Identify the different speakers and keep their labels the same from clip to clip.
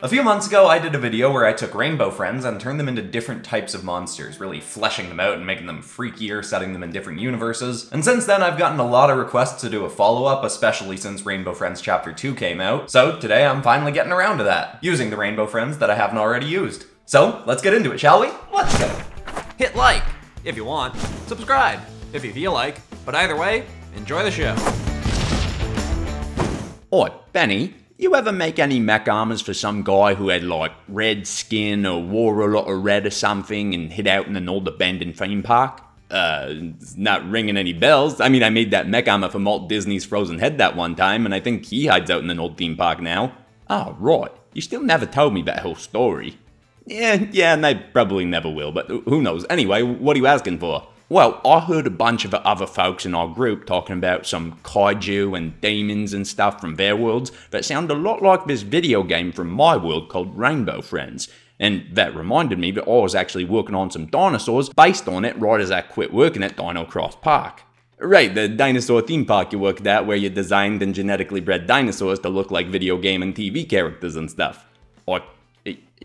Speaker 1: A few months ago, I did a video where I took rainbow friends and turned them into different types of monsters, really fleshing them out and making them freakier, setting them in different universes. And since then, I've gotten a lot of requests to do a follow-up, especially since Rainbow Friends Chapter 2 came out. So today, I'm finally getting around to that, using the rainbow friends that I haven't already used. So let's get into it, shall we? Let's go!
Speaker 2: Hit like if you want, subscribe if you feel like, but either way, enjoy the show.
Speaker 3: Oi, Benny, you ever make any mech armors for some guy who had like red skin or wore a lot of red or something and hid out in an old abandoned theme park? It's not ringing any bells. I mean, I made that mech armor for Walt Disney's Frozen Head that one time, and I think he hides out in an old theme park now. Oh, right. You still never told me that whole story. Yeah, and I probably never will, but who knows. Anyway, what are you asking for? Well, I heard a bunch of other folks in our group talking about some kaiju and demons and stuff from their worlds that sound a lot like this video game from my world called Rainbow Friends. And that reminded me that I was actually working on some dinosaurs based on it right as I quit working at Dino Cross Park. Right, the dinosaur theme park you worked at where you designed and genetically bred dinosaurs to look like video game and TV characters and stuff.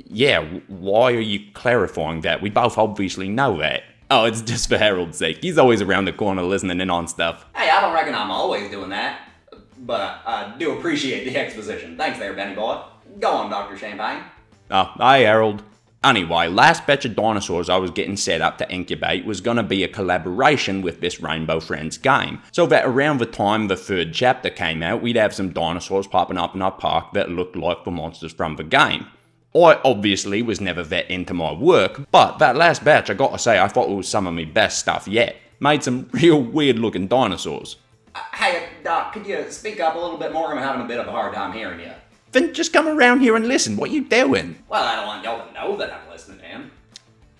Speaker 3: Yeah, why are you clarifying that? We both obviously know that. Oh, it's just for Harold's sake. He's always around the corner listening in on stuff.
Speaker 1: Hey, I don't reckon I'm always doing that, but I do appreciate the exposition. Thanks there, Benny boy. Go on, Dr. Champagne.
Speaker 3: Oh, hi, Harold. Anyway, last batch of dinosaurs I was getting set up to incubate was gonna be a collaboration with this Rainbow Friends game, so that around the time the third chapter came out, we'd have some dinosaurs popping up in our park that looked like the monsters from the game. I obviously was never that into my work, but that last batch, I gotta say, I thought it was some of my best stuff yet. Made some real weird looking dinosaurs.
Speaker 1: Hey, Doc, could you speak up a little bit more? I'm having a bit of a hard time hearing you.
Speaker 3: Then just come around here and listen, what you doing?
Speaker 1: Well, I don't want y'all to know that I'm listening in.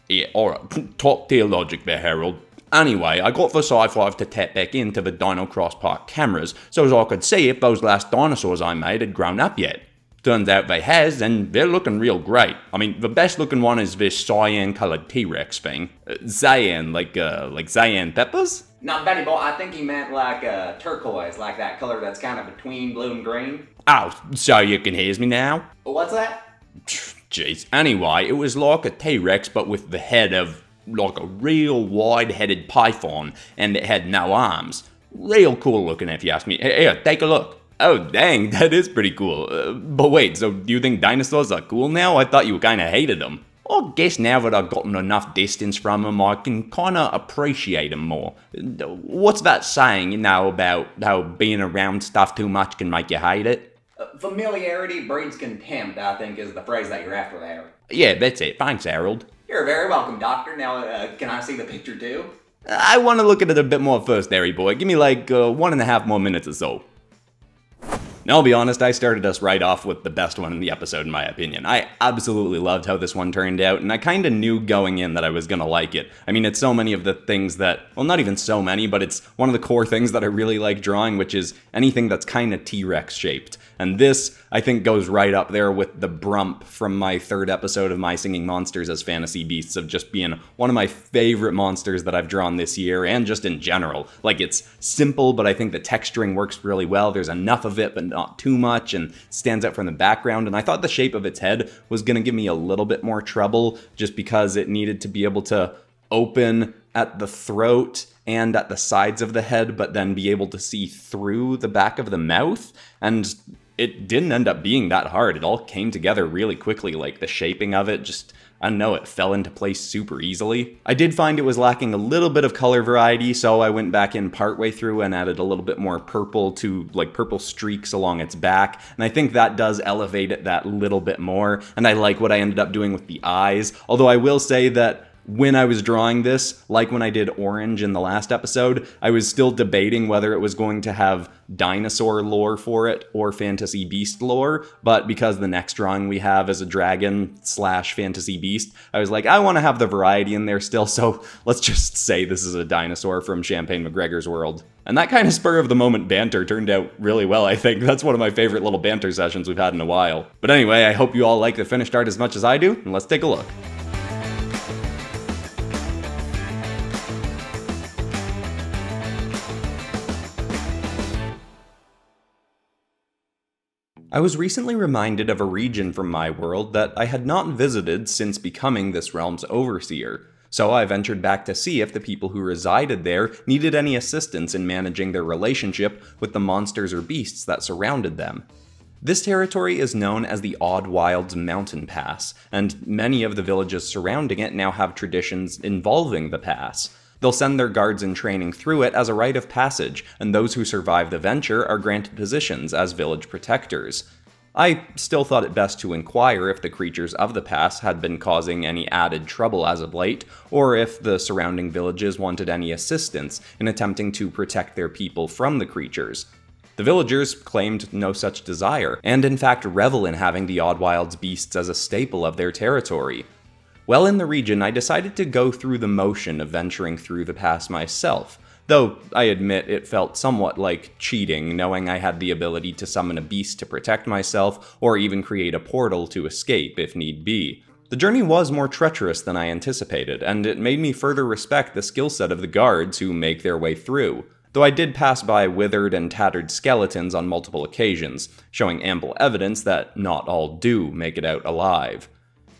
Speaker 3: Yeah, alright, top tier logic there, Harold. Anyway, I got the Sci-5 to tap back into the Dino Cross Park cameras, so as I could see if those last dinosaurs I made had grown up yet. Turns out they has, and they're looking real great. I mean, the best looking one is this cyan colored T-Rex thing. Cyan, like cyan peppers?
Speaker 1: No, Benny boy, I think he meant like turquoise, like that color that's kind of between blue and green.
Speaker 3: Oh, so you can hear me now?
Speaker 1: What's that?
Speaker 3: Jeez. Anyway, it was like a T-Rex, but with the head of like a real wide-headed python, and it had no arms. Real cool looking if you ask me. Here, take a look. Oh dang, that is pretty cool. But wait, so do you think dinosaurs are cool now? I thought you kinda hated them. I guess now that I've gotten enough distance from them, I can kinda appreciate them more. What's that saying, you know, about how being around stuff too much can make you hate it?
Speaker 1: Familiarity breeds contempt, I think is the phrase that you're after there.
Speaker 3: Yeah, that's it. Thanks, Harold.
Speaker 1: You're very welcome, Doctor. Now, can I see the picture too?
Speaker 3: I want to look at it a bit more first, Harry boy. Give me like 1.5 more minutes or so. Now, I'll be honest, I started us right off with the best one in the episode, in my opinion. I absolutely loved how this one turned out, and I kinda knew going in that I was gonna like it. I mean, it's so many of the things that, well, not even so many, but it's one of the core things that I really like drawing, which is anything that's kinda T-Rex shaped. And this, I think, goes right up there with the Brump from my third episode of My Singing Monsters as Fantasy Beasts, of just being one of my favorite monsters that I've drawn this year, and just in general. Like, it's simple, but I think the texturing works really well. There's enough of it, but not too much, and stands out from the background. And I thought the shape of its head was gonna give me a little bit more trouble, just because it needed to be able to open at the throat and at the sides of the head, but then be able to see through the back of the mouth. And it didn't end up being that hard. It all came together really quickly, like the shaping of it just, I don't know, it fell into place super easily. I did find it was lacking a little bit of color variety, so I went back in partway through and added a little bit more purple to like purple streaks along its back, and I think that does elevate it that little bit more, and I like what I ended up doing with the eyes, although I will say that when I was drawing this, like when I did Orange in the last episode, I was still debating whether it was going to have dinosaur lore for it or fantasy beast lore, but because the next drawing we have is a dragon / fantasy beast, I was like, I want to have the variety in there still, so let's just say this is a dinosaur from Champagne McGregor's world. And that kind of spur of the moment banter turned out really well, I think. That's one of my favorite little banter sessions we've had in a while. But anyway, I hope you all like the finished art as much as I do, and let's take a look. I was recently reminded of a region from my world that I had not visited since becoming this realm's overseer, so I ventured back to see if the people who resided there needed any assistance in managing their relationship with the monsters or beasts that surrounded them. This territory is known as the Odd Wilds Mountain Pass, and many of the villages surrounding it now have traditions involving the pass. They'll send their guards in training through it as a rite of passage, and those who survive the venture are granted positions as village protectors. I still thought it best to inquire if the creatures of the pass had been causing any added trouble as of late, or if the surrounding villages wanted any assistance in attempting to protect their people from the creatures. The villagers claimed no such desire, and in fact revel in having the Odd Wilds beasts as a staple of their territory. While in the region, I decided to go through the motion of venturing through the pass myself, though I admit it felt somewhat like cheating, knowing I had the ability to summon a beast to protect myself, or even create a portal to escape if need be. The journey was more treacherous than I anticipated, and it made me further respect the skill set of the guards who make their way through, though I did pass by withered and tattered skeletons on multiple occasions, showing ample evidence that not all do make it out alive.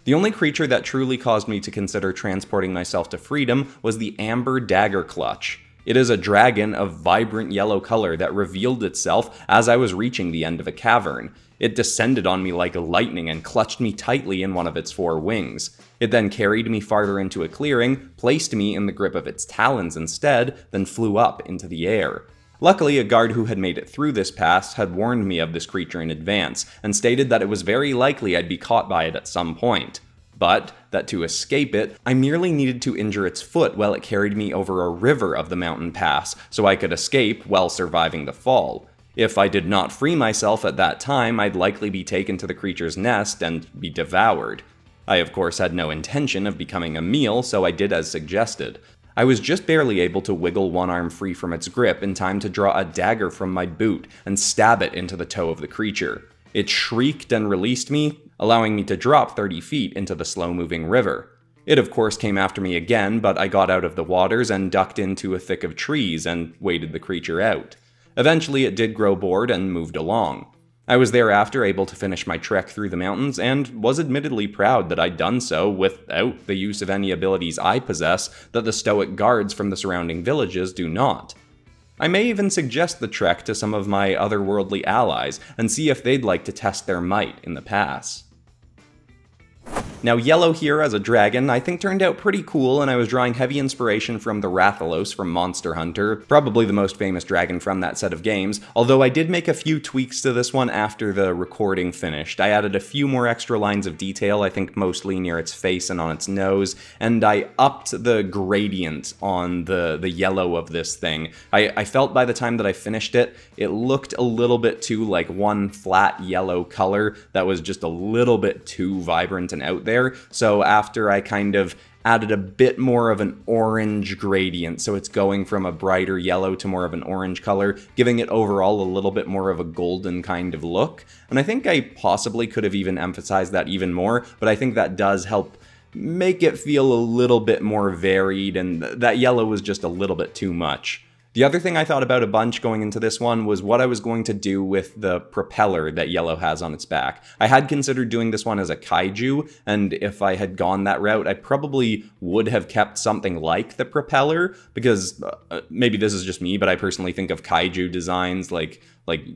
Speaker 3: The only creature that truly caused me to consider transporting myself to freedom was the Amber Dagger Clutch. It is a dragon of vibrant yellow color that revealed itself as I was reaching the end of a cavern. It descended on me like lightning and clutched me tightly in one of its 4 wings. It then carried me farther into a clearing, placed me in the grip of its talons instead, then flew up into the air. Luckily, a guard who had made it through this pass had warned me of this creature in advance, and stated that it was very likely I'd be caught by it at some point. But that to escape it, I merely needed to injure its foot while it carried me over a river of the mountain pass, so I could escape while surviving the fall. If I did not free myself at that time, I'd likely be taken to the creature's nest and be devoured. I of course had no intention of becoming a meal, so I did as suggested. I was just barely able to wiggle one arm free from its grip in time to draw a dagger from my boot and stab it into the toe of the creature. It shrieked and released me, allowing me to drop 30 feet into the slow-moving river. It of course came after me again, but I got out of the waters and ducked into a thick of trees and waited the creature out. Eventually it did grow bored and moved along. I was thereafter able to finish my trek through the mountains, and was admittedly proud that I'd done so without the use of any abilities I possess that the stoic guards from the surrounding villages do not. I may even suggest the trek to some of my otherworldly allies, and see if they'd like to test their might in the pass. Now, Yellow here as a dragon I think turned out pretty cool, and I was drawing heavy inspiration from the Rathalos from Monster Hunter, probably the most famous dragon from that set of games, although I did make a few tweaks to this one after the recording finished. I added a few more extra lines of detail, I think mostly near its face and on its nose, and I upped the gradient on the yellow of this thing. I felt by the time that I finished it, it looked a little bit too like one flat yellow color that was just a little bit too vibrant and out there, so after I kind of added a bit more of an orange gradient, so it's going from a brighter yellow to more of an orange color, giving it overall a little bit more of a golden kind of look. And I think I possibly could have even emphasized that even more, but I think that does help make it feel a little bit more varied, and that yellow was just a little bit too much. The other thing I thought about a bunch going into this one was what I was going to do with the propeller that Yellow has on its back. I had considered doing this one as a kaiju, and if I had gone that route, I probably would have kept something like the propeller, because maybe this is just me, but I personally think of kaiju designs like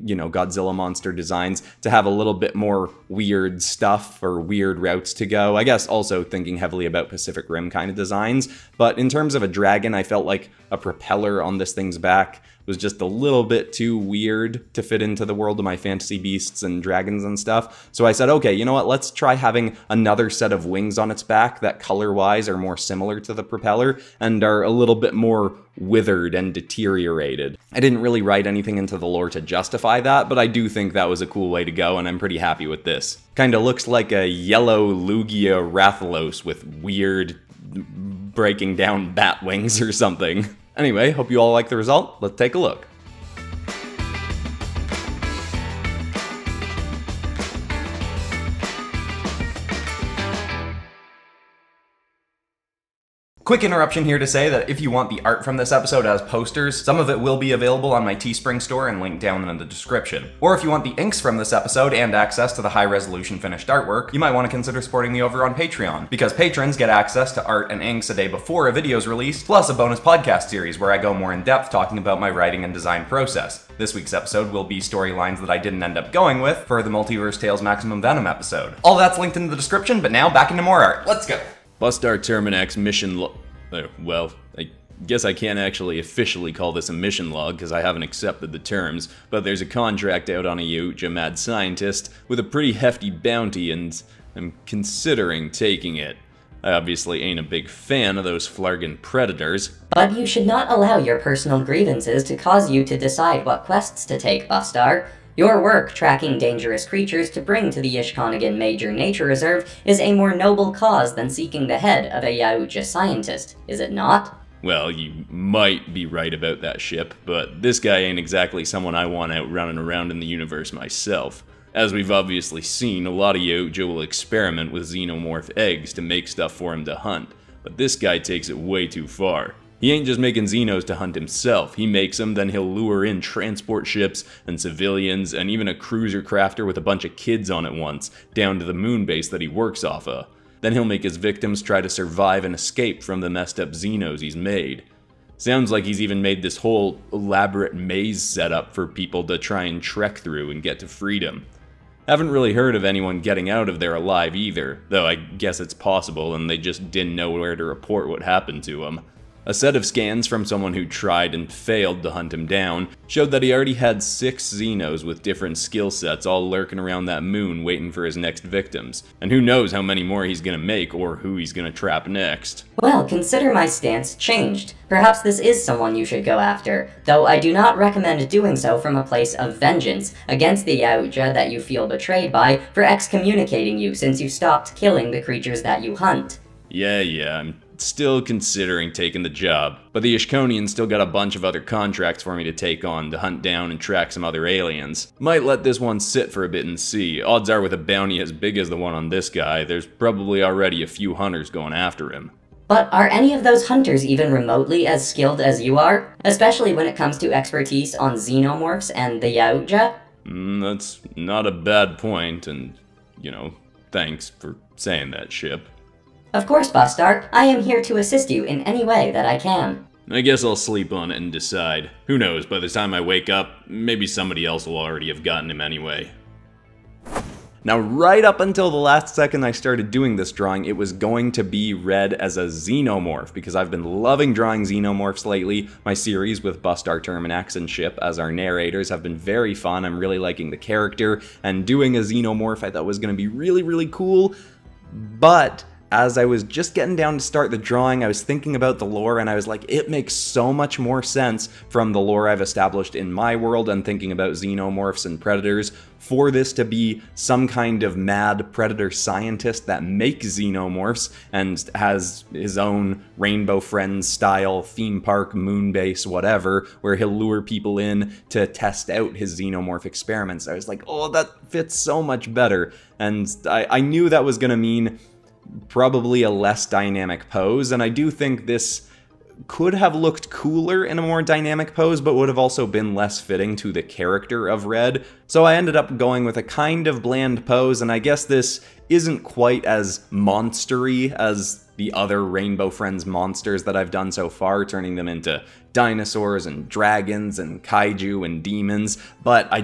Speaker 3: you know, Godzilla monster designs to have a little bit more weird stuff or weird routes to go. I guess also thinking heavily about Pacific Rim kind of designs, but in terms of a dragon, I felt like a propeller on this thing's back was just a little bit too weird to fit into the world of my fantasy beasts and dragons and stuff. So I said, okay, you know what, let's try having another set of wings on its back that color-wise are more similar to the propeller and are a little bit more withered and deteriorated. I didn't really write anything into the lore to justify that, but I do think that was a cool way to go, and I'm pretty happy with this. Kinda looks like a yellow Lugia Rathalos with weird breaking down bat wings or something. Anyway, hope you all like the result. Let's take a look.
Speaker 1: Quick interruption here to say that if you want the art from this episode as posters, some of it will be available on my Teespring store and linked down in the description. Or if you want the inks from this episode and access to the high-resolution finished artwork, you might want to consider supporting me over on Patreon, because patrons get access to art and inks a day before a video is released, plus a bonus podcast series where I go more in depth talking about my writing and design process. This week's episode will be storylines that I didn't end up going with for the Multiverse Tales Maximum Venom episode. All that's linked in the description, but now back into more art. Let's go!
Speaker 3: Bustar Terminax mission well, I guess I can't actually officially call this a mission log because I haven't accepted the terms, but there's a contract out on a Yuatja mad scientist with a pretty hefty bounty and I'm considering taking it. I obviously ain't a big fan of those flargin predators.
Speaker 4: But you should not allow your personal grievances to cause you to decide what quests to take, Bustar. Your work tracking dangerous creatures to bring to the Ishkonigan Major Nature Reserve is a more noble cause than seeking the head of a Yuatja scientist, is it not?
Speaker 3: Well, you might be right about that, Ship, but this guy ain't exactly someone I want out running around in the universe myself. As we've obviously seen, a lot of Yuatja will experiment with Xenomorph eggs to make stuff for him to hunt, but this guy takes it way too far. He ain't just making Xenos to hunt himself, he makes them, then he'll lure in transport ships and civilians and even a cruiser crafter with a bunch of kids on it once, down to the moon base that he works off of. Then he'll make his victims try to survive and escape from the messed up Xenos he's made. Sounds like he's even made this whole elaborate maze setup for people to try and trek through and get to freedom. Haven't really heard of anyone getting out of there alive either, though I guess it's possible and they just didn't know where to report what happened to him. A set of scans from someone who tried and failed to hunt him down showed that he already had 6 Xenos with different skill sets all lurking around that moon waiting for his next victims. And who knows how many more he's gonna make or who he's gonna trap next.
Speaker 4: Well, consider my stance changed. Perhaps this is someone you should go after, though I do not recommend doing so from a place of vengeance against the Yuatja that you feel betrayed by for excommunicating you since you stopped killing the creatures that you hunt.
Speaker 3: Yeah, I'm still considering taking the job, but the Ishkonians still got a bunch of other contracts for me to take on to hunt down and track some other aliens. Might let this one sit for a bit and see. Odds are with a bounty as big as the one on this guy, there's probably already a few hunters going after him.
Speaker 4: But are any of those hunters even remotely as skilled as you are? Especially when it comes to expertise on Xenomorphs and the Yuatja?
Speaker 3: That's not a bad point, and, thanks for saying that, Ship.
Speaker 4: Of course, Bustar. I am here to assist you in any way that I can.
Speaker 3: I guess I'll sleep on it and decide. Who knows, by the time I wake up, maybe somebody else will already have gotten him anyway. Now, right up until the last second I started doing this drawing, it was going to be read as a Xenomorph, because I've been loving drawing Xenomorphs lately. My series with Bustar Terminax and Ship as our narrators have been very fun. I'm really liking the character, and doing a Xenomorph I thought was going to be really, really cool, but as I was just getting down to start the drawing, I was thinking about the lore and I was like, it makes so much more sense from the lore I've established in my world and thinking about Xenomorphs and Predators for this to be some kind of mad predator scientist that makes Xenomorphs and has his own Rainbow Friends style theme park, moon base, whatever, where he'll lure people in to test out his Xenomorph experiments. I was like, oh, that fits so much better. And I knew that was gonna mean probably a less dynamic pose, and I do think this could have looked cooler in a more dynamic pose, but would have also been less fitting to the character of Red. So I ended up going with a kind of bland pose, and I guess this isn't quite as monstery as the other Rainbow Friends monsters that I've done so far, turning them into dinosaurs and dragons and kaiju and demons, but I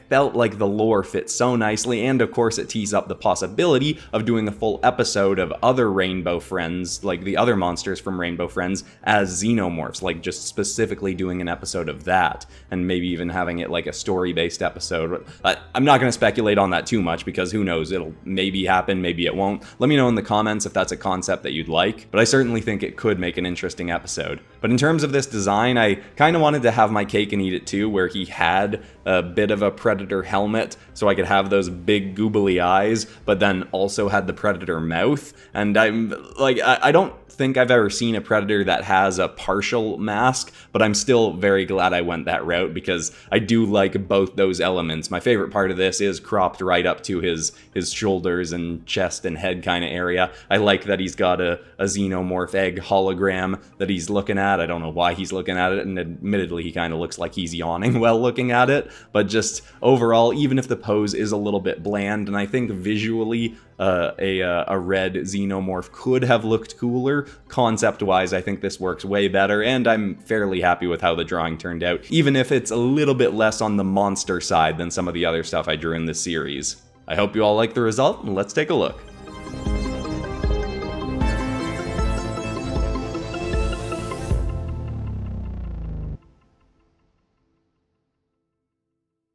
Speaker 3: felt like the lore fit so nicely, and of course it tees up the possibility of doing a full episode of other Rainbow Friends, like the other monsters from Rainbow Friends, as Xenomorphs, like just specifically doing an episode of that, and maybe even having it like a story-based episode. I'm not going to speculate on that too much, because who knows, it'll maybe happen, maybe it won't. Let me know in the comments if that's a concept that you'd like, but I certainly think it could make an interesting episode. But in terms of this design. I kind of wanted to have my cake and eat it too, where he had a bit of a Predator helmet, so I could have those big googly eyes, but then also had the Predator mouth. And I'm like, I don't think I've ever seen a Predator that has a partial mask, but I'm still very glad I went that route because I do like both those elements. My favorite part of this is cropped right up to his shoulders and chest and head kind of area. I like that he's got a Xenomorph egg hologram that he's looking at. I don't know why he's looking at it, and admittedly he kind of looks like he's yawning while looking at it, but just overall, even if the pose is a little bit bland, and I think visually a red Xenomorph could have looked cooler, concept-wise I think this works way better, and I'm fairly happy with how the drawing turned out, even if it's a little bit less on the monster side than some of the other stuff I drew in this series. I hope you all like the result, and let's take a look.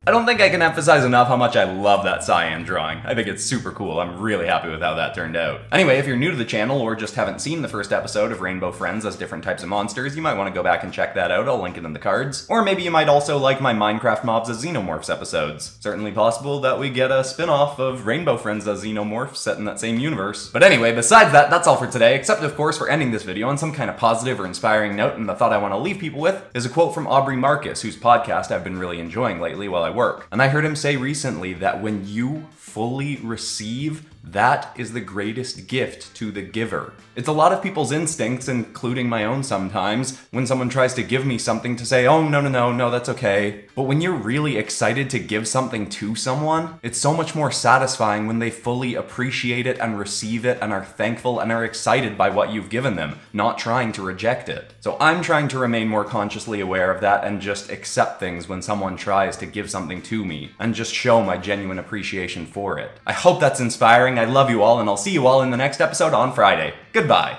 Speaker 1: I don't think I can emphasize enough how much I love that Cyan drawing. I think it's super cool. I'm really happy with how that turned out. Anyway, if you're new to the channel or just haven't seen the first episode of Rainbow Friends as different types of monsters, you might want to go back and check that out. I'll link it in the cards. Or maybe you might also like my Minecraft Mobs as Xenomorphs episodes. Certainly possible that we get a spin-off of Rainbow Friends as Xenomorphs set in that same universe. But anyway, besides that, that's all for today, except of course for ending this video on some kind of positive or inspiring note, and the thought I want to leave people with is a quote from Aubrey Marcus, whose podcast I've been really enjoying lately while I work. And I heard him say recently that when you fully receive, that is the greatest gift to the giver. It's a lot of people's instincts, including my own sometimes, when someone tries to give me something to say, oh, no, that's okay. But when you're really excited to give something to someone, it's so much more satisfying when they fully appreciate it and receive it and are thankful and are excited by what you've given them, not trying to reject it. So I'm trying to remain more consciously aware of that and just accept things when someone tries to give something to me and just show my genuine appreciation for it. I hope that's inspiring. I love you all, and I'll see you all in the next episode on Friday. Goodbye.